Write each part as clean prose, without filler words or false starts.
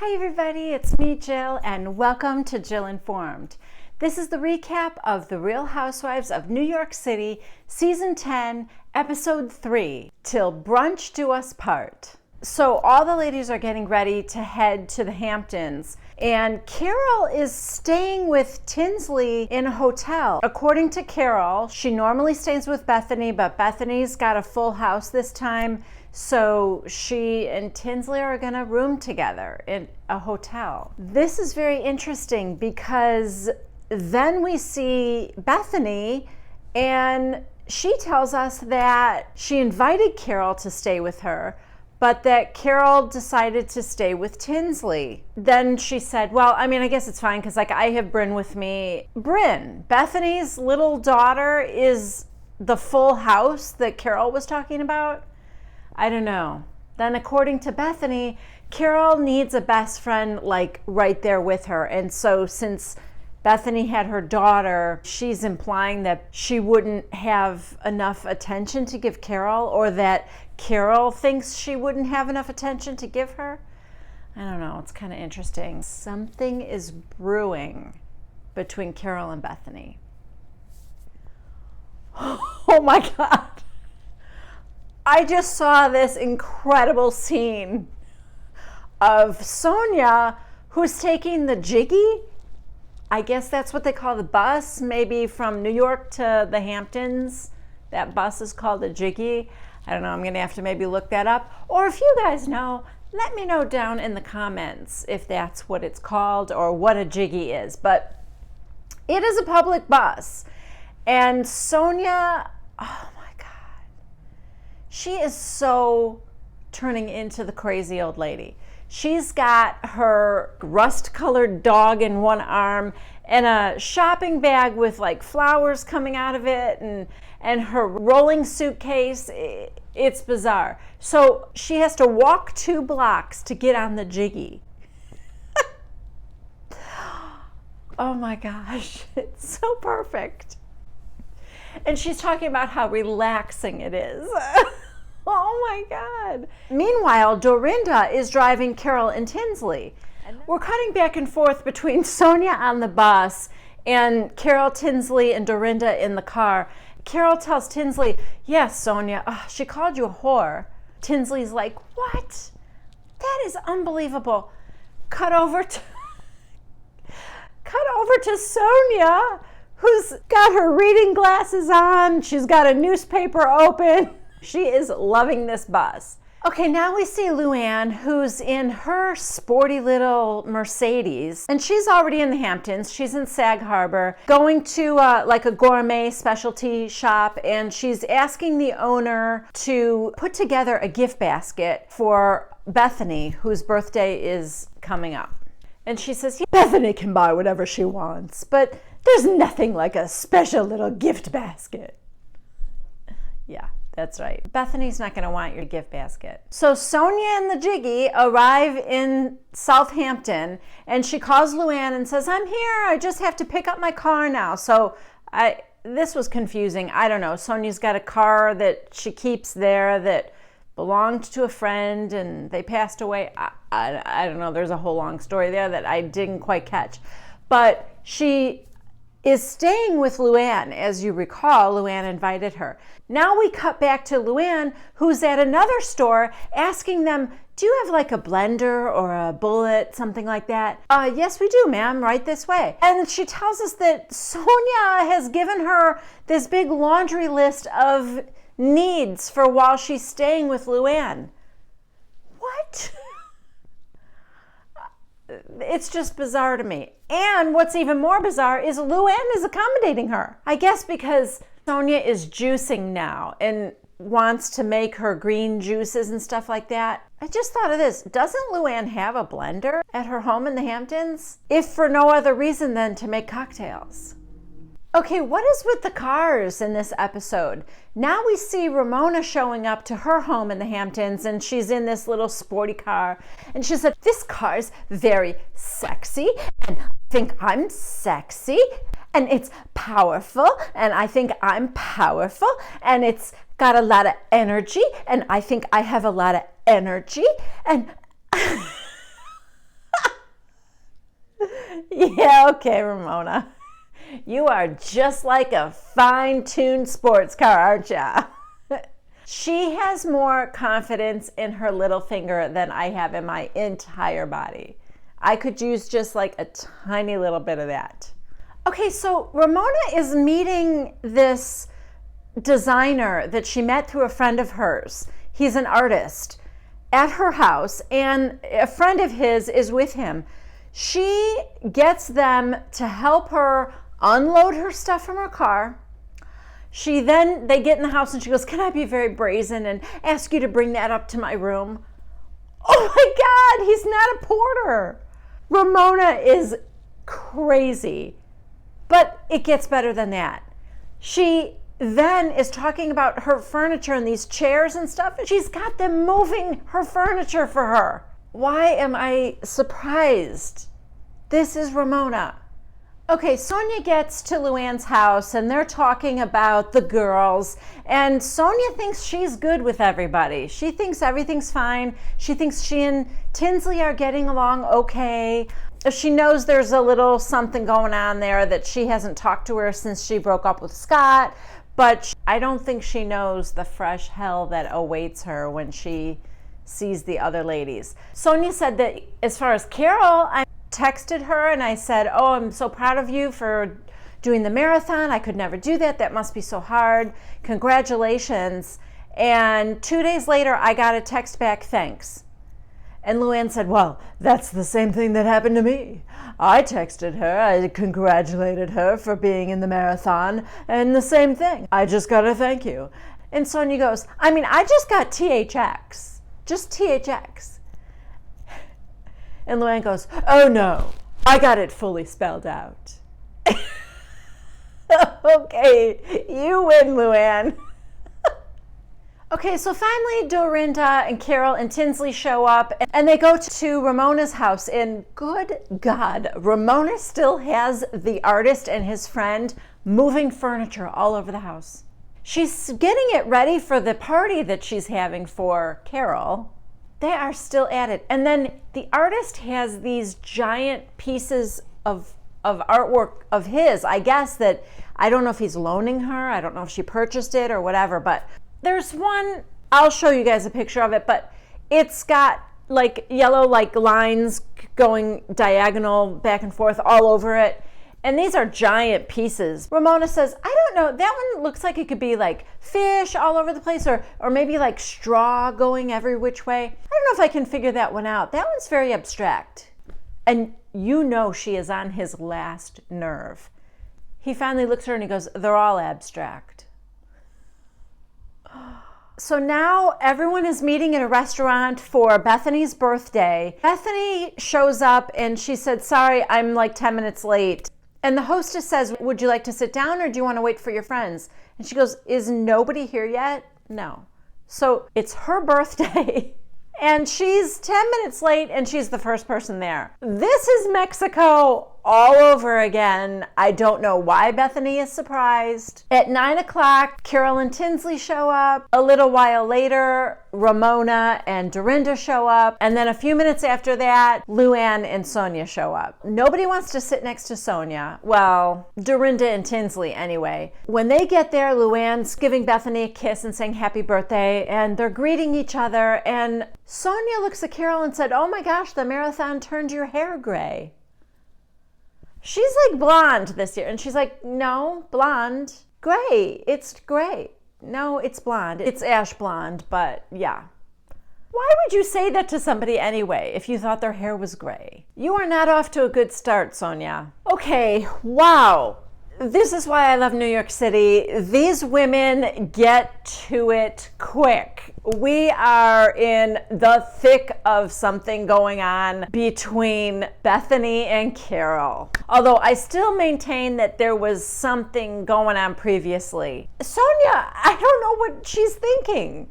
Hi everybody, it's me Jill and welcome to Jill Informed. This is the recap of The Real Housewives of New York City, Season 10, Episode 3, Till Brunch Do Us Part. So all the ladies are getting ready to head to the Hamptons, and Carol is staying with Tinsley in a hotel. According to Carol, she normally stays with Bethany, but Bethany's got a full house this time, so she and Tinsley are gonna room together in a hotel. This is very interesting because then we see Bethany and she tells us that she invited Carol to stay with her, but that Carol decided to stay with Tinsley. Then she said, well, I mean, I guess it's fine because I have Bryn with me. Bryn, Bethany's little daughter, is the full house that Carol was talking about? I don't know. Then according to Bethany, Carol needs a best friend right there with her. And so since Bethany had her daughter, she's implying that she wouldn't have enough attention to give Carol, or that Carol thinks she wouldn't have enough attention to give her. I don't know. It's kind of interesting. Something is brewing between Carol and Bethany. Oh my God. I just saw this incredible scene of Sonia, who's taking the Jiggy. I guess that's what they call the bus, maybe from New York to the Hamptons. That bus is called a Jiggy. I don't know, I'm gonna have to maybe look that up. Or if you guys know, let me know down in the comments if that's what it's called or what a Jiggy is. But it is a public bus. And Sonia, oh my God, she is so turning into the crazy old lady. She's got her rust-colored dog in one arm and a shopping bag with flowers coming out of it, and her rolling suitcase. It's bizarre. So she has to walk 2 blocks to get on the Jiggy. Oh my gosh, it's so perfect. And she's talking about how relaxing it is. Oh my God. Meanwhile, Dorinda is driving Carol and Tinsley. We're cutting back and forth between Sonia on the bus and Carol, Tinsley, and Dorinda in the car. Carol tells Tinsley, yes, Sonia, she called you a whore. Tinsley's like, what? That is unbelievable. Cut over to Sonia, who's got her reading glasses on. She's got a newspaper open. She is loving this bus. Okay, now we see Luann, who's in her sporty little Mercedes, and she's already in the Hamptons. She's in Sag Harbor, going to a gourmet specialty shop, and she's asking the owner to put together a gift basket for Bethany, whose birthday is coming up. And she says, yeah, Bethany can buy whatever she wants, but there's nothing like a special little gift basket. Yeah. That's right. Bethany's not going to want your gift basket. So Sonia and the Jiggy arrive in Southampton, and she calls Luann and says, I'm here. I just have to pick up my car now. So this was confusing. I don't know. Sonia's got a car that she keeps there that belonged to a friend, and they passed away. I don't know. There's a whole long story there that I didn't quite catch. But she is staying with Luann. As you recall, Luann invited her. Now we cut back to Luann, who's at another store asking them, do you have a blender or a bullet, something like that? Yes, we do, ma'am, right this way. And she tells us that Sonia has given her this big laundry list of needs for while she's staying with Luann. What? It's just bizarre to me. And what's even more bizarre is Luann is accommodating her. I guess because Sonia is juicing now and wants to make her green juices and stuff like that. I just thought of this. Doesn't Luann have a blender at her home in the Hamptons? If for no other reason than to make cocktails. Okay, what is with the cars in this episode? Now we see Ramona showing up to her home in the Hamptons, and she's in this little sporty car. And she said, this car's very sexy, and I think I'm sexy, and it's powerful, and I think I'm powerful, and it's got a lot of energy, and I think I have a lot of energy, and Yeah, okay, Ramona. You are just like a fine-tuned sports car, aren't ya? She has more confidence in her little finger than I have in my entire body. I could use just like a tiny little bit of that. Okay, so Ramona is meeting this designer that she met through a friend of hers. He's an artist at her house, and a friend of his is with him. She gets them to help her unload her stuff from her car. They get in the house and she goes, can I be very brazen and ask you to bring that up to my room? Oh my God, he's not a porter. Ramona is crazy, but it gets better than that. She then is talking about her furniture and these chairs and stuff, and she's got them moving her furniture for her. Why am I surprised? This is Ramona. Okay, Sonia gets to Luann's house and they're talking about the girls, and Sonia thinks she's good with everybody. She thinks everything's fine. She thinks she and Tinsley are getting along okay. She knows there's a little something going on there, that she hasn't talked to her since she broke up with Scott, but I don't think she knows the fresh hell that awaits her when she sees the other ladies. Sonia said that as far as Carol, I texted her and I said, oh, I'm so proud of you for doing the marathon. I could never do that. That must be so hard. Congratulations. And 2 days later, I got a text back, thanks. And Luann said, well, that's the same thing that happened to me. I texted her. I congratulated her for being in the marathon, and the same thing. I just got a thank you. And Sonia goes, I just got THX. Just THX. And Luann goes, oh no, I got it fully spelled out. Okay, you win, Luann. Okay, so finally Dorinda and Carol and Tinsley show up, and they go to Ramona's house, and good God, Ramona still has the artist and his friend moving furniture all over the house. She's getting it ready for the party that she's having for Carol. They are still at it. And then the artist has these giant pieces of artwork of his, I guess, that I don't know if he's loaning her. I don't know if she purchased it or whatever, but there's one, I'll show you guys a picture of it, but it's got like yellow like lines going diagonal back and forth all over it. And these are giant pieces. Ramona says, I don't know, that one looks like it could be like fish all over the place, or maybe like straw going every which way. I don't know if I can figure that one out. That one's very abstract. And you know she is on his last nerve. He finally looks at her and he goes, they're all abstract. So now everyone is meeting at a restaurant for Bethany's birthday. Bethany shows up and she said, sorry, I'm like 10 minutes late. And the hostess says, would you like to sit down or do you want to wait for your friends? And she goes, is nobody here yet? No. So it's her birthday and she's 10 minutes late and she's the first person there. This is Mexico all over again. I don't know why Bethany is surprised. At 9 o'clock, Carol and Tinsley show up. A little while later, Ramona and Dorinda show up. And then a few minutes after that, Luann and Sonia show up. Nobody wants to sit next to Sonia. Well, Dorinda and Tinsley anyway. When they get there, Luann's giving Bethany a kiss and saying happy birthday, and they're greeting each other. And Sonia looks at Carol and said, oh my gosh, the marathon turned your hair gray. She's like blonde this year. And she's like, no, blonde, gray. It's gray. No, it's blonde. It's ash blonde, but yeah. Why would you say that to somebody anyway if you thought their hair was gray? You are not off to a good start, Sonia. Okay, wow. This is why I love New York City. These women get to it quick. We are in the thick of something going on between Bethany and Carol. Although I still maintain that there was something going on previously. Sonia, I don't know what she's thinking.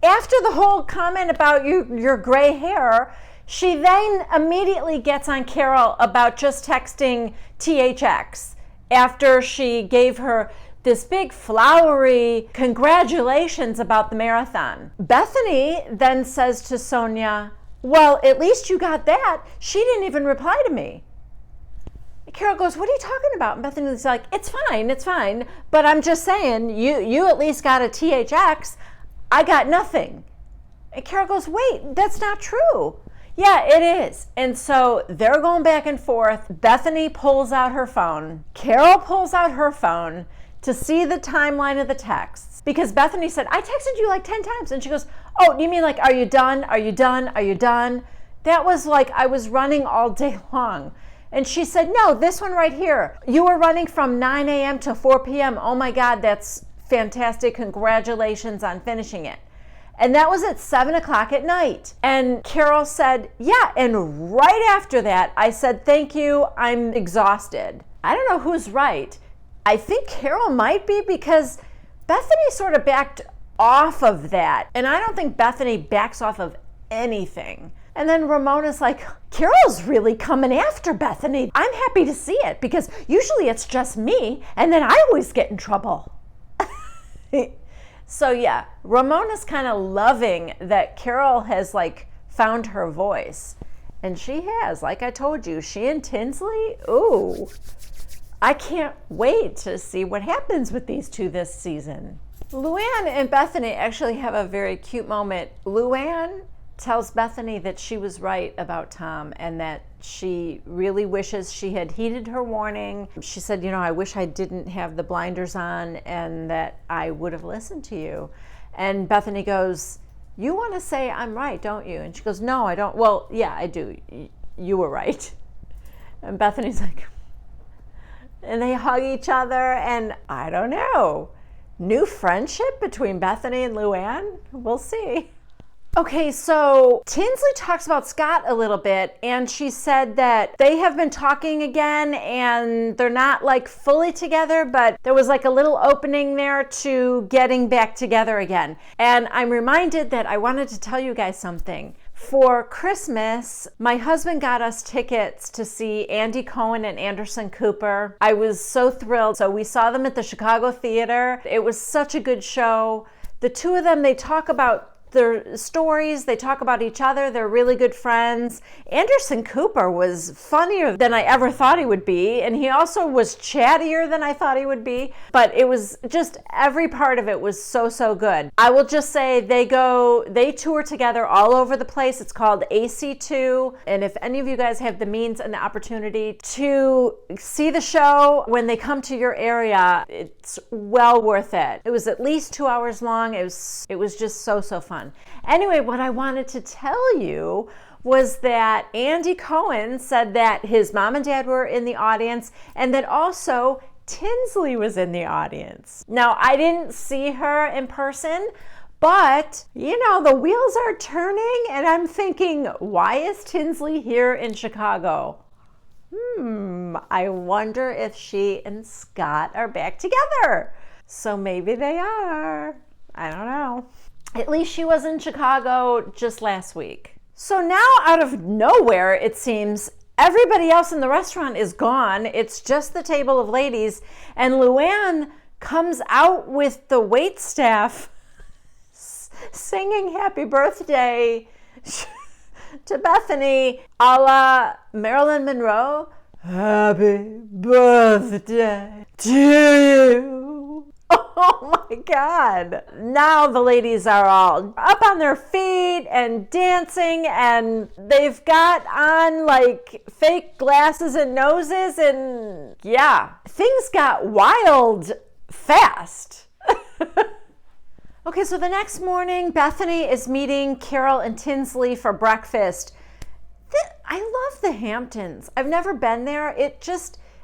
After the whole comment about your gray hair, she then immediately gets on Carol about just texting THX. After she gave her this big flowery congratulations about the marathon. Bethany then says to Sonia, well, at least you got that. She didn't even reply to me. Carol goes, what are you talking about? And Bethany's like, it's fine. But I'm just saying, you at least got a THX. I got nothing. And Carol goes, wait, that's not true. Yeah, it is. And so they're going back and forth. Bethany pulls out her phone. Carol pulls out her phone to see the timeline of the texts. Because Bethany said, I texted you like 10 times. And she goes, oh, you mean like, are you done? Are you done? Are you done? That was like, I was running all day long. And she said, no, this one right here. You were running from 9 a.m. to 4 p.m. Oh my God, that's fantastic. Congratulations on finishing it. And that was at 7 o'clock at night. And Carol said, yeah. And right after that, I said, thank you. I'm exhausted. I don't know who's right. I think Carol might be, because Bethany sort of backed off of that. And I don't think Bethany backs off of anything. And then Ramona's like, Carol's really coming after Bethany. I'm happy to see it, because usually it's just me, and then I always get in trouble. So yeah, Ramona's kind of loving that Carol has like found her voice. And she has, like I told you, she and Tinsley, ooh, I can't wait to see what happens with these two this season. Luann and Bethany actually have a very cute moment. Luann tells Bethany that she was right about Tom and that she really wishes she had heeded her warning. She said, you know, I wish I didn't have the blinders on and that I would have listened to you. And Bethany goes, you want to say I'm right, don't you? And she goes, no, I don't. Well, yeah, I do. You were right. And Bethany's like, and they hug each other, and I don't know. New friendship between Bethany and Luann? We'll see. Okay, so Tinsley talks about Scott a little bit, and she said that they have been talking again and they're not like fully together, but there was like a little opening there to getting back together again. And I'm reminded that I wanted to tell you guys something. For Christmas, my husband got us tickets to see Andy Cohen and Anderson Cooper. I was so thrilled. So we saw them at the Chicago Theater. It was such a good show. The two of them, they talk about their stories, they talk about each other, they're really good friends. Anderson Cooper was funnier than I ever thought he would be, and he also was chattier than I thought he would be, but it was just, every part of it was so good. I will just say they tour together all over the place. It's called AC2, and if any of you guys have the means and the opportunity to see the show when they come to your area, it's well worth it. It was at least 2 hours long. It was just so fun. Anyway, what I wanted to tell you was that Andy Cohen said that his mom and dad were in the audience and that also Tinsley was in the audience. Now, I didn't see her in person, but, you know, the wheels are turning and I'm thinking, why is Tinsley here in Chicago? I wonder if she and Scott are back together. So maybe they are. I don't know. At least she was in Chicago just last week. So now out of nowhere, it seems, everybody else in the restaurant is gone. It's just the table of ladies. And Luann comes out with the waitstaff singing happy birthday to Bethany a la Marilyn Monroe. Happy birthday to you. Oh my God. Now the ladies are all up on their feet and dancing, and they've got on like fake glasses and noses, and yeah, things got wild fast. Okay, so the next morning, Bethany is meeting Carol and Tinsley for breakfast. I love the Hamptons. I've never been there.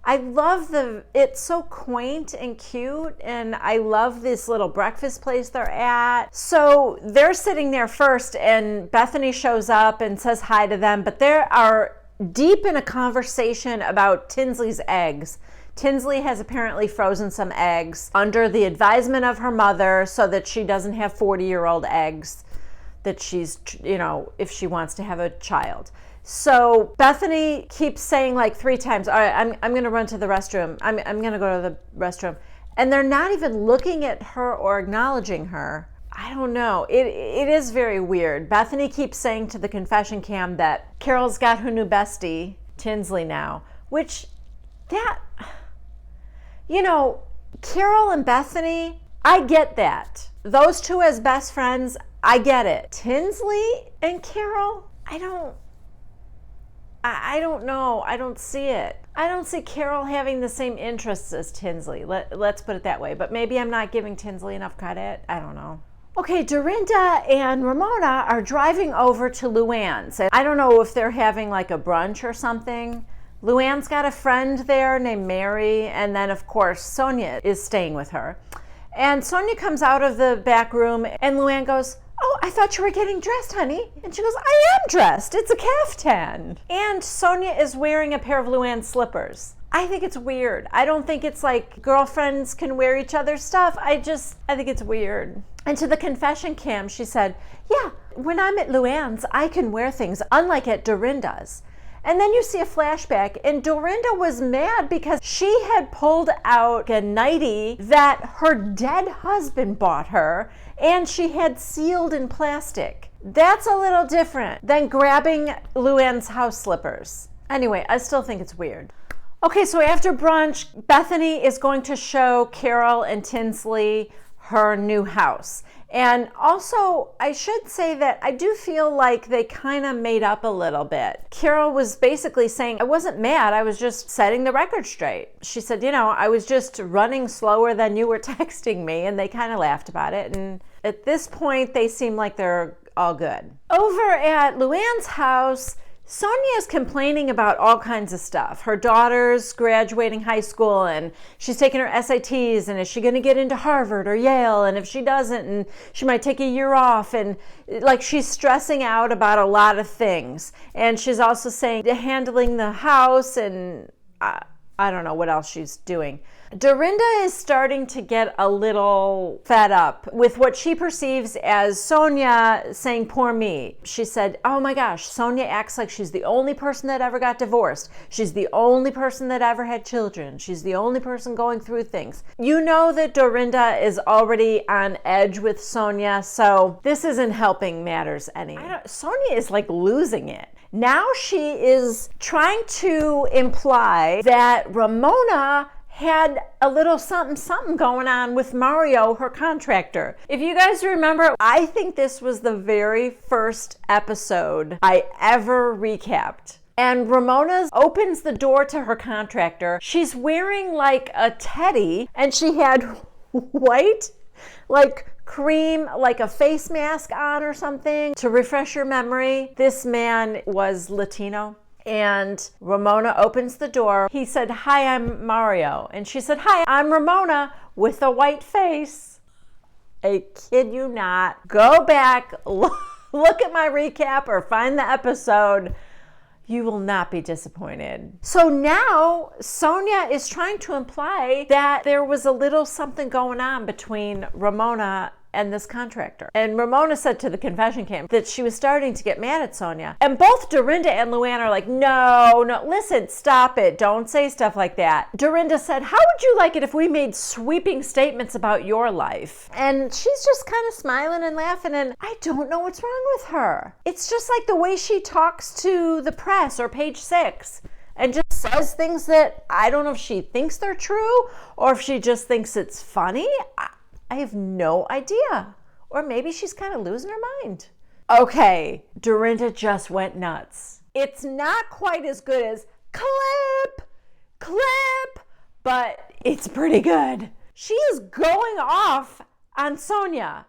I love it's so quaint and cute, and I love this little breakfast place they're at. So they're sitting there first, and Bethany shows up and says hi to them, but they are deep in a conversation about Tinsley's eggs. Tinsley has apparently frozen some eggs under the advisement of her mother so that she doesn't have 40-year-old eggs that she's, if she wants to have a child. So Bethany keeps saying like 3 times, all right, I'm going to run to the restroom. I'm going to go to the restroom. And they're not even looking at her or acknowledging her. I don't know. It is very weird. Bethany keeps saying to the confession cam that Carol's got her new bestie, Tinsley, now, which Carol and Bethany, I get that. Those two as best friends, I get it. Tinsley and Carol, I don't know. I don't see it. I don't see Carol having the same interests as Tinsley. Let's put it that way. But maybe I'm not giving Tinsley enough credit. I don't know. Okay, Dorinda and Ramona are driving over to Luann's. I don't know if they're having like a brunch or something. Luann's got a friend there named Mary, and then of course Sonia is staying with her. And Sonia comes out of the back room and Luann goes, "Oh, I thought you were getting dressed, honey." And she goes, "I am dressed. It's a caftan." And Sonia is wearing a pair of Luann's slippers. I think it's weird. I don't think it's like girlfriends can wear each other's stuff. I think it's weird. And to the confession cam, she said, "Yeah, when I'm at Luann's, I can wear things, unlike at Dorinda's." And then you see a flashback, and Dorinda was mad because she had pulled out a nightie that her dead husband bought her, and she had sealed in plastic. That's a little different than grabbing Luann's house slippers. Anyway, I still think it's weird. Okay, so after brunch, Bethany is going to show Carol and Tinsley her new house. And also, I should say that I do feel like they kind of made up a little bit. Carol was basically saying, "I wasn't mad, I was just setting the record straight." She said, "I was just running slower than you were texting me," and they kind of laughed about it. And at this point, they seem like they're all good. Over at Luann's house, Sonia is complaining about all kinds of stuff. Her daughter's graduating high school and she's taking her SATs, and is she going to get into Harvard or Yale? And if she doesn't, and she might take a year off, and like she's stressing out about a lot of things. And she's also saying handling the house, and I don't know what else she's doing. Dorinda is starting to get a little fed up with what she perceives as Sonia saying, "Poor me." She said, "Oh my gosh, Sonia acts like she's the only person that ever got divorced. She's the only person that ever had children. She's the only person going through things." You know that Dorinda is already on edge with Sonia, so this isn't helping matters any. Sonia is like losing it. Now she is trying to imply that Ramona had a little something going on with Mario, her contractor. If you guys remember, I think this was the very first episode I ever recapped. And Ramona opens the door to her contractor. She's wearing like a teddy, and she had white, like cream, like a face mask on or something. To refresh your memory, this man was Latino. And Ramona opens the door. He said, "Hi, I'm Mario." And she said, "Hi, I'm Ramona with a white face." I kid you not. Go back, look at my recap or find the episode. You will not be disappointed. So now Sonia is trying to imply that there was a little something going on between Ramona and this contractor. And Ramona said to the confession camp that she was starting to get mad at Sonia. And both Dorinda and Luann are like, no, listen, stop it. Don't say stuff like that. Dorinda said, "How would you like it if we made sweeping statements about your life?" And she's just kind of smiling and laughing, and I don't know what's wrong with her. It's just like the way she talks to the press or Page 6. And just says things that I don't know if she thinks they're true or if she just thinks it's funny. I have no idea. Or maybe she's kind of losing her mind. Okay, Dorinda just went nuts. It's not quite as good as clip, but it's pretty good. She is going off on Sonia.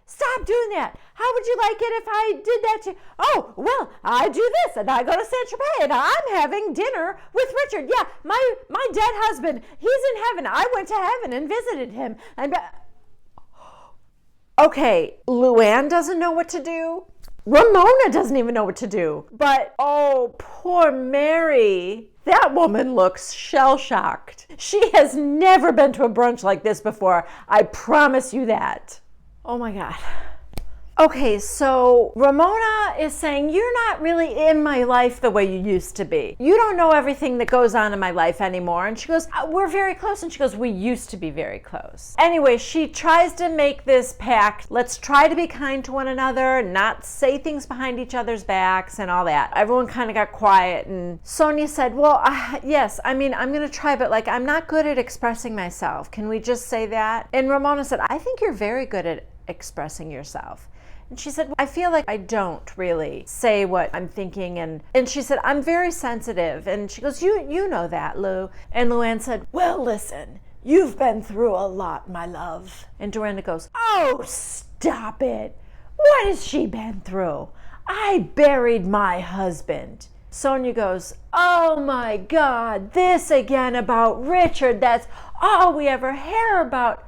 "Stop doing that. How would you like it if I did that to you?" "Oh, well, I do this, and I go to Saint Tropez, and I'm having dinner with Richard. Yeah, my dead husband, he's in heaven. I went to heaven and visited him." And okay, Luann doesn't know what to do. Ramona doesn't even know what to do. But, oh, poor Mary. That woman looks shell-shocked. She has never been to a brunch like this before. I promise you that. Oh my God. Okay, so Ramona is saying, you're not really in my life the way you used to be. You don't know everything that goes on in my life anymore. And she goes, we're very close. And she goes, we used to be very close. Anyway, she tries to make this pact. Let's try to be kind to one another, not say things behind each other's backs and all that. Everyone kind of got quiet. And Sonia said, well, yes, I mean, I'm going to try, but like, I'm not good at expressing myself. Can we just say that? And Ramona said, I think you're very good at expressing yourself. And she said, well, I feel like I don't really say what I'm thinking. And she said, I'm very sensitive. And she goes, you know that, Lou. And Luann said, well, listen, you've been through a lot, my love. And Dorinda goes, oh, stop it. What has she been through? I buried my husband. Sonia goes, oh my God, this again about Richard. That's all we ever hear about.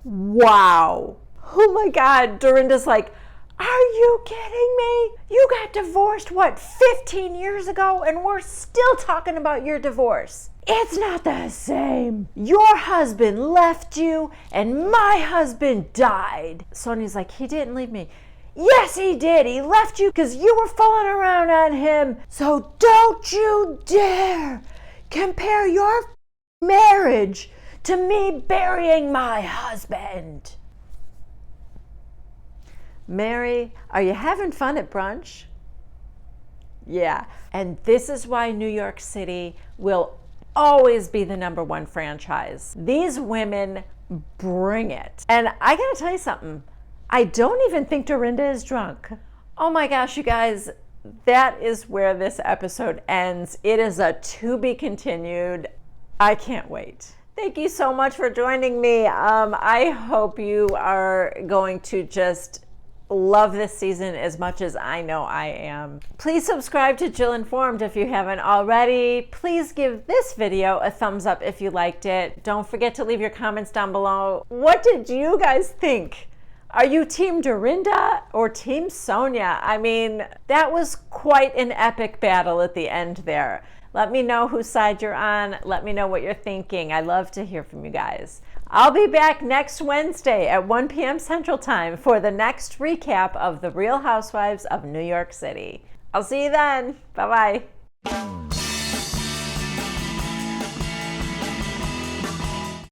Wow. Oh my God, Dorinda's like, are you kidding me? You got divorced, what, 15 years ago, and we're still talking about your divorce. It's not the same. Your husband left you, and my husband died. Sonia's like, he didn't leave me. Yes, he did. He left you because you were fooling around on him. So don't you dare compare your marriage to me burying my husband. Mary, are you having fun at brunch? Yeah, and this is why New York City will always be the #1 franchise. These women bring it. And I gotta tell you something, I don't even think Dorinda is drunk. Oh my gosh, you guys, that is where this episode ends. It is a to be continued. I can't wait. Thank you so much for joining me. I hope you are going to just love this season as much as I know I am. Please subscribe to Jill Informed if you haven't already. Please give this video a thumbs up if you liked it. Don't forget to leave your comments down below. What did you guys think? Are you Team Dorinda or Team Sonia? I mean, that was quite an epic battle at the end there. Let me know whose side you're on. Let me know what you're thinking. I love to hear from you guys. I'll be back next Wednesday at 1 p.m. Central Time for the next recap of The Real Housewives of New York City. I'll see you then. Bye-bye.